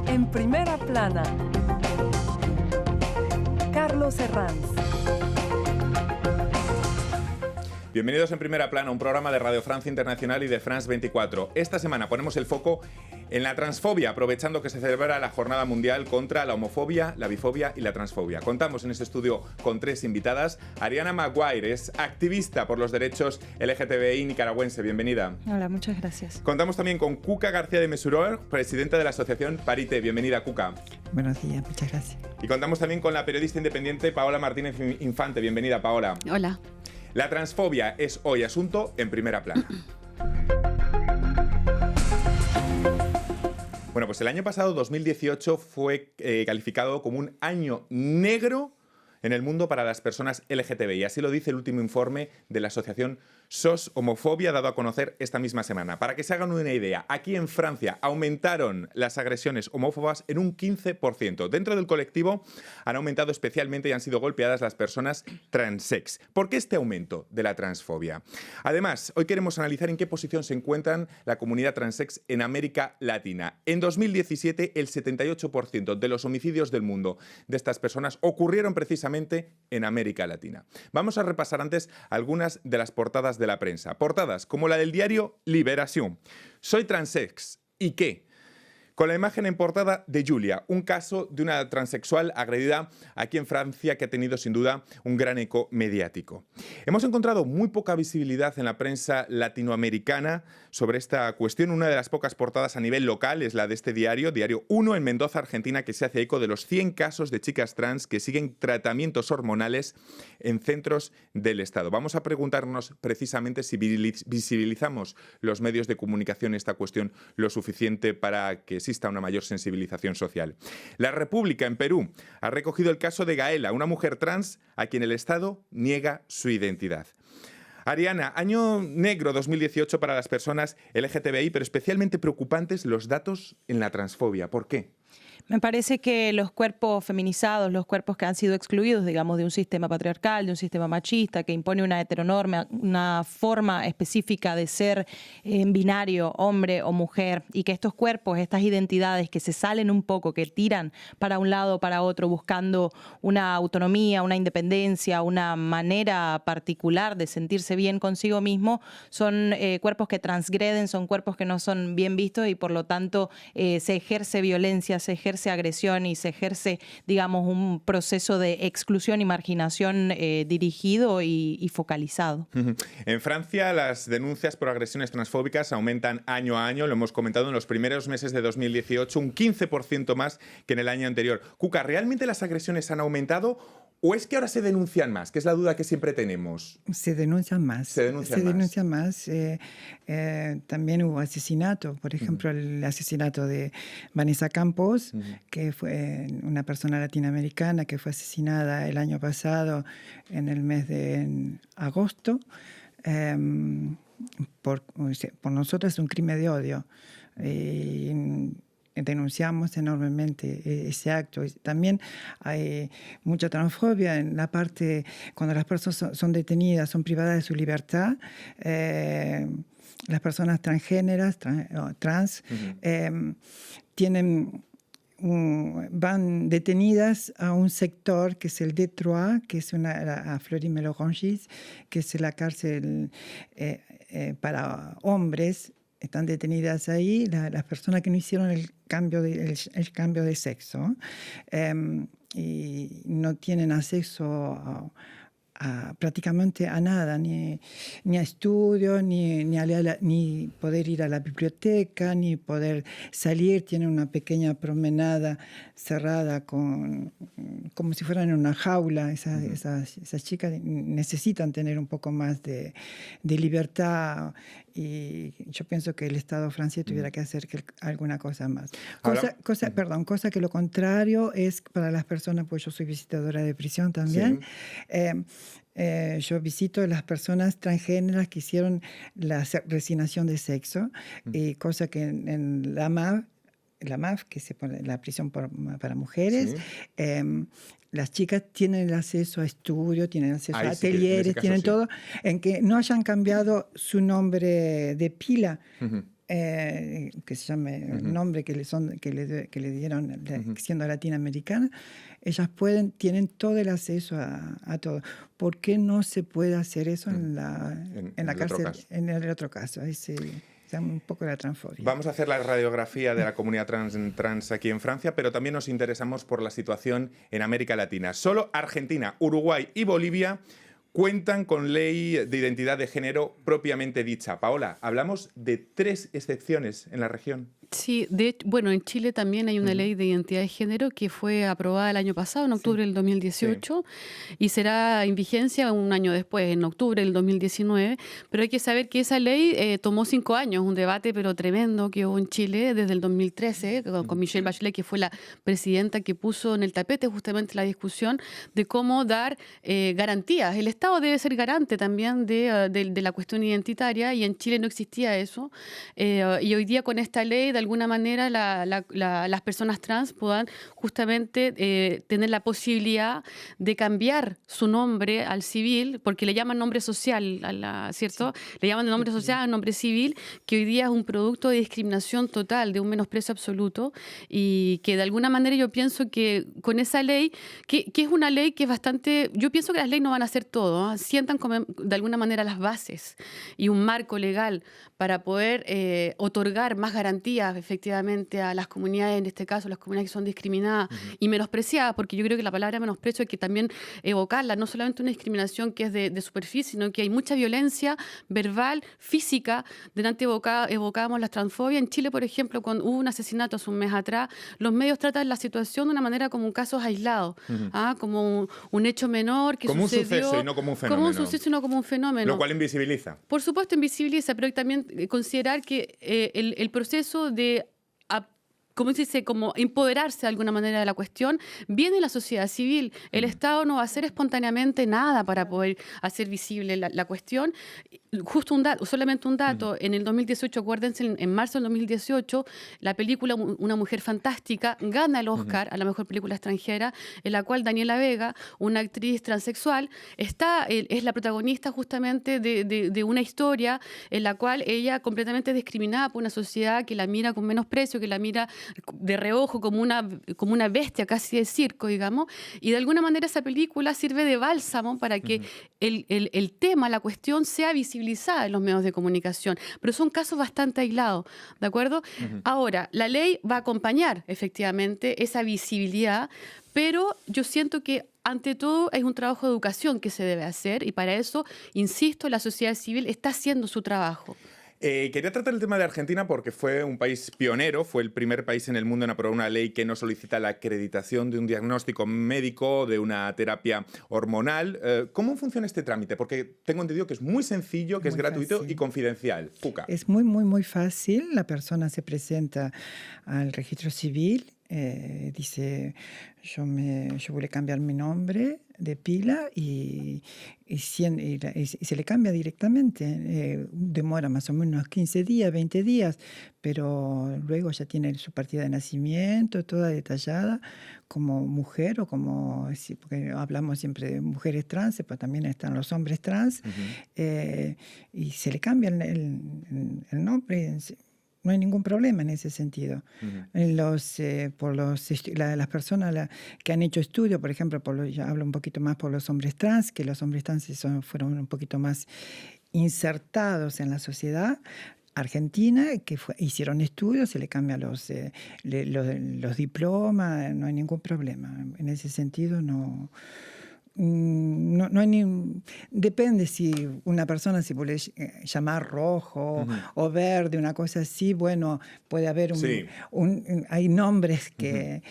En primera plana, Carlos Herranz. Bienvenidos en Primera Plana, un programa de Radio Francia Internacional y de France 24. Esta semana ponemos el foco en la transfobia, aprovechando que se celebra la Jornada Mundial contra la homofobia, la bifobia y la transfobia. Contamos en este estudio con tres invitadas. Ariana Maguire es activista por los derechos LGTBI nicaragüense. Bienvenida. Hola, muchas gracias. Contamos también con Cuca García de Mesuror, presidenta de la asociación Parité. Bienvenida, Cuca. Buenos días, muchas gracias. Y contamos también con la periodista independiente Paola Martínez Infante. Bienvenida, Paola. Hola. La transfobia es hoy asunto en Primera Plana. Bueno, pues el año pasado, 2018, fue calificado como un año negro en el mundo para las personas LGTBI. Así lo dice el último informe de la asociación SOS Homofobia, dado a conocer esta misma semana. Para que se hagan una idea, aquí en Francia aumentaron las agresiones homófobas en un 15%. Dentro del colectivo han aumentado especialmente y han sido golpeadas las personas transex. ¿Por qué este aumento de la transfobia? Además, hoy queremos analizar en qué posición se encuentran la comunidad transex en América Latina. En 2017, el 78% de los homicidios del mundo de estas personas ocurrieron precisamente en América Latina. Vamos a repasar antes algunas de las portadas de la prensa. Portadas como la del diario Liberación. Soy transex. ¿Y qué? Con la imagen en portada de Julia, un caso de una transexual agredida aquí en Francia que ha tenido sin duda un gran eco mediático. Hemos encontrado muy poca visibilidad en la prensa latinoamericana sobre esta cuestión. Una de las pocas portadas a nivel local es la de este diario, Diario 1 en Mendoza, Argentina, que se hace eco de los 100 casos de chicas trans que siguen tratamientos hormonales en centros del Estado. Vamos a preguntarnos precisamente si visibilizamos los medios de comunicación esta cuestión lo suficiente para que exista una mayor sensibilización social. La República en Perú ha recogido el caso de Gaela, una mujer trans a quien el Estado niega su identidad. Ariana, año negro 2018 para las personas LGTBI, pero especialmente preocupantes los datos en la transfobia. ¿Por qué? Me parece que los cuerpos feminizados, los cuerpos que han sido excluidos, digamos, de un sistema patriarcal, de un sistema machista, que impone una heteronorma, una forma específica de ser binario, hombre o mujer, y que estos cuerpos, estas identidades que se salen un poco, que tiran para un lado o para otro, buscando una autonomía, una independencia, una manera particular de sentirse bien consigo mismo, son cuerpos que transgreden, son cuerpos que no son bien vistos y por lo tanto se ejerce violencia, se ejerce agresión y se ejerce, digamos, un proceso de exclusión y marginación dirigido y focalizado. En Francia, las denuncias por agresiones transfóbicas aumentan año a año. Lo hemos comentado en los primeros meses de 2018, un 15% más que en el año anterior. Cuca, ¿realmente las agresiones han aumentado o es que ahora se denuncian más? Que es la duda que siempre tenemos. Se denuncian más. Se denuncian más. También hubo asesinato. Por ejemplo, el asesinato de Vanessa Campos, que fue una persona latinoamericana que fue asesinada el año pasado en el mes de agosto. Por nosotros es un crimen de odio. Denunciamos enormemente ese acto. También hay mucha transfobia en la parte cuando las personas son detenidas, son privadas de su libertad. Las personas transgéneras, trans, van detenidas a un sector que es el D3, que es a Fleury-Mérogis, que es la cárcel para hombres. Están detenidas ahí las personas que no hicieron el cambio de sexo y no tienen acceso prácticamente a nada, ni a estudios, ni poder ir a la biblioteca, ni poder salir. Tienen una pequeña promenada cerrada como si fueran en una jaula. Esas chicas necesitan tener un poco más de libertad y yo pienso que el Estado francés tuviera que hacer alguna cosa más. Cosa que lo contrario es para las personas, pues yo soy visitadora de prisión también. Sí. Yo visito a las personas transgéneras que hicieron la resignación de sexo, y cosa que en la MAF, que se pone la prisión para mujeres, sí. Las chicas tienen el acceso a estudios, tienen acceso a ateliers, tienen todo, en que no hayan cambiado su nombre de pila. que se llame el nombre que le dieron siendo latinoamericana, ellas tienen todo el acceso a todo. ¿Por qué no se puede hacer eso en la cárcel? En el otro caso, un poco la transfobia. Vamos a hacer la radiografía de la comunidad trans aquí en Francia, pero también nos interesamos por la situación en América Latina. Solo Argentina, Uruguay y Bolivia cuentan con ley de identidad de género propiamente dicha. Paola, hablamos de 3 excepciones en la región. Sí, bueno, en Chile también hay una ley de identidad de género que fue aprobada el año pasado, en octubre del 2018, y será en vigencia un año después, en octubre del 2019. Pero hay que saber que esa ley tomó 5 años, un debate pero tremendo que hubo en Chile desde el 2013, con Michelle Bachelet, que fue la presidenta que puso en el tapete justamente la discusión de cómo dar garantías. El Estado debe ser garante también de la cuestión identitaria, y en Chile no existía eso. Y hoy día con esta ley, de alguna manera, las personas trans puedan justamente tener la posibilidad de cambiar su nombre al civil, porque le llaman nombre social, ¿cierto? Sí. Le llaman de nombre social al nombre civil, que hoy día es un producto de discriminación total, de un menosprecio absoluto, y que de alguna manera yo pienso que con esa ley, que es una ley que es bastante... Yo pienso que las leyes no van a hacer todo, ¿eh? Sientan como, de alguna manera, las bases y un marco legal para poder otorgar más garantías efectivamente a las comunidades, en este caso las comunidades que son discriminadas y menospreciadas, porque yo creo que la palabra menosprecio hay que también evocarla, no solamente una discriminación que es de superficie, sino que hay mucha violencia verbal, física. Delante evocábamos la transfobia. En Chile, por ejemplo, cuando hubo un asesinato hace un mes atrás, los medios tratan la situación de una manera como un caso aislado, como un hecho menor que como sucedió. Un suceso y no como un fenómeno. Como un suceso y no como un fenómeno. Lo cual invisibiliza. Por supuesto invisibiliza, pero hay también considerar que el proceso de, ¿cómo se dice?, como empoderarse de alguna manera de la cuestión, viene de la sociedad civil. El Estado no va a hacer espontáneamente nada para poder hacer visible la cuestión. Justo solamente un dato, en el 2018, acuérdense, en marzo del 2018, la película Una mujer fantástica gana el Oscar a la mejor película extranjera, en la cual Daniela Vega, una actriz transexual, es la protagonista justamente de una historia en la cual ella, completamente discriminada por una sociedad que la mira con menosprecio, que la mira de reojo como una bestia casi de circo, digamos, y de alguna manera esa película sirve de bálsamo para que el tema, la cuestión, sea visibilizada en los medios de comunicación, pero son casos bastante aislados, ¿de acuerdo? Ahora, la ley va a acompañar efectivamente esa visibilidad, pero yo siento que ante todo es un trabajo de educación que se debe hacer, y para eso, insisto, la sociedad civil está haciendo su trabajo. Quería tratar el tema de Argentina porque fue un país pionero, fue el primer país en el mundo en aprobar una ley que no solicita la acreditación de un diagnóstico médico, de una terapia hormonal. ¿Cómo funciona este trámite? Porque tengo entendido que es muy sencillo, que es gratuito y confidencial. Fuca. Es muy, muy, muy fácil. La persona se presenta al registro civil, dice, yo voy a cambiar mi nombre de pila y se le cambia directamente. Demora más o menos 15 días, 20 días, pero luego ya tiene su partida de nacimiento, toda detallada, como mujer o como, porque hablamos siempre de mujeres trans, pues también están los hombres trans, y se le cambia el nombre. No hay ningún problema en ese sentido. Por las personas que han hecho estudios, por ejemplo, ya hablo un poquito más por los hombres trans, que los hombres trans fueron un poquito más insertados en la sociedad argentina, que hicieron estudios, se le cambian los diplomas, no hay ningún problema. En ese sentido no hay depende si una persona se puede llamar rojo o verde, una cosa así. Bueno, puede haber hay nombres que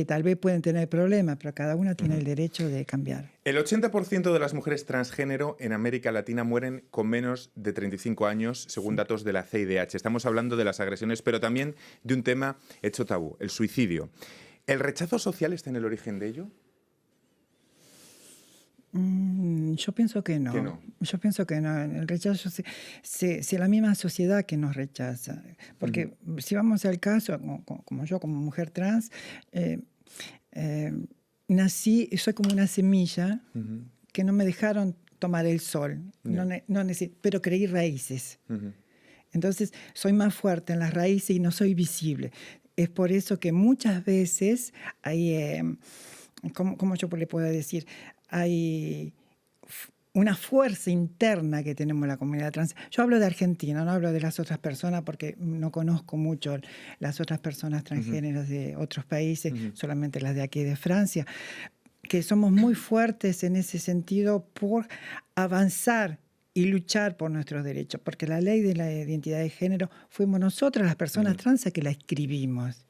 tal vez pueden tener problemas, pero cada uno tiene el derecho de cambiar. El 80% de las mujeres transgénero en América Latina mueren con menos de 35 años, según datos de la CIDH. Estamos hablando de las agresiones, pero también de un tema hecho tabú, el suicidio. ¿El rechazo social está en el origen de ello? Yo pienso que no. Yo pienso que no. El rechazo es la misma sociedad que nos rechaza. Porque si vamos al caso, como yo, como mujer trans, nací, soy como una semilla que no me dejaron tomar el sol, pero creí raíces. Entonces, soy más fuerte en las raíces y no soy visible. Es por eso que muchas veces hay, ¿cómo yo le puedo decir? Hay una fuerza interna que tenemos en la comunidad trans. Yo hablo de Argentina, no hablo de las otras personas porque no conozco mucho las otras personas transgéneras de otros países, solamente las de aquí de Francia, que somos muy fuertes en ese sentido por avanzar y luchar por nuestros derechos, porque la ley de la identidad de género fuimos nosotras, las personas trans, que la escribimos.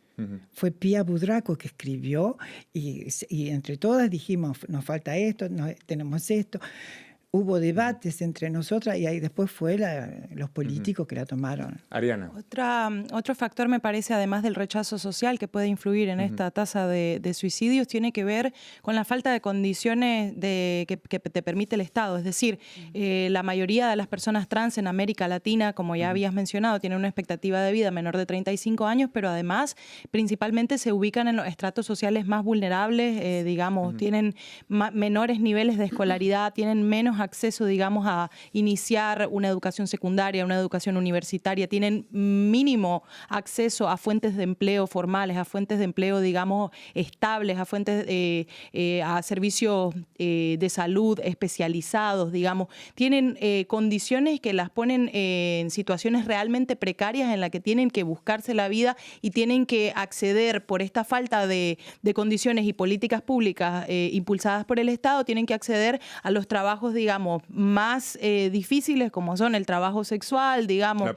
Fue Pia Budraco que escribió y entre todas dijimos, nos falta esto, tenemos esto. Hubo debates entre nosotras y ahí después fue los políticos que la tomaron. Ariana. Otro factor, me parece, además del rechazo social que puede influir en esta tasa de suicidios, tiene que ver con la falta de condiciones que te permite el Estado. Es decir, la mayoría de las personas trans en América Latina, como ya habías mencionado, tienen una expectativa de vida menor de 35 años, pero además principalmente se ubican en los estratos sociales más vulnerables, digamos, tienen menores niveles de escolaridad, tienen menos acceso, digamos, a iniciar una educación secundaria, una educación universitaria, tienen mínimo acceso a fuentes de empleo formales, a fuentes de empleo, digamos, estables, a fuentes, a servicios de salud especializados, digamos. Tienen condiciones que las ponen en situaciones realmente precarias en las que tienen que buscarse la vida y tienen que acceder por esta falta de condiciones y políticas públicas impulsadas por el Estado, tienen que acceder a los trabajos, digamos, más difíciles, como son el trabajo sexual, digamos.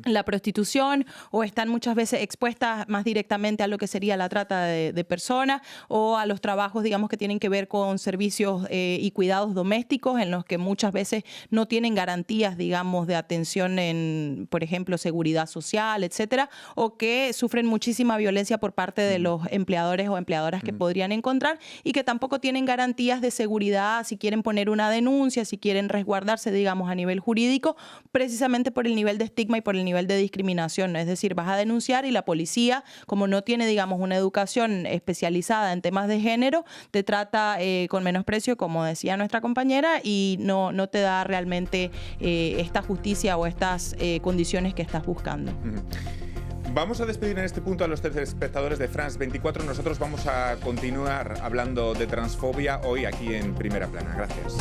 La prostitución, o están muchas veces expuestas más directamente a lo que sería la trata de personas, o a los trabajos, digamos, que tienen que ver con servicios y cuidados domésticos, en los que muchas veces no tienen garantías, digamos, de atención en, por ejemplo, seguridad social, etcétera, o que sufren muchísima violencia por parte de los empleadores o empleadoras que podrían encontrar, y que tampoco tienen garantías de seguridad si quieren poner una denuncia, si quieren resguardarse, digamos, a nivel jurídico, precisamente por el nivel de estigma y por el nivel de discriminación. Es decir, vas a denunciar y la policía, como no tiene, digamos, una educación especializada en temas de género, te trata con menosprecio, como decía nuestra compañera, y no te da realmente esta justicia o estas condiciones que estás buscando. Vamos a despedir en este punto a los telespectadores de France 24. Nosotros vamos a continuar hablando de transfobia hoy aquí en Primera Plana. Gracias.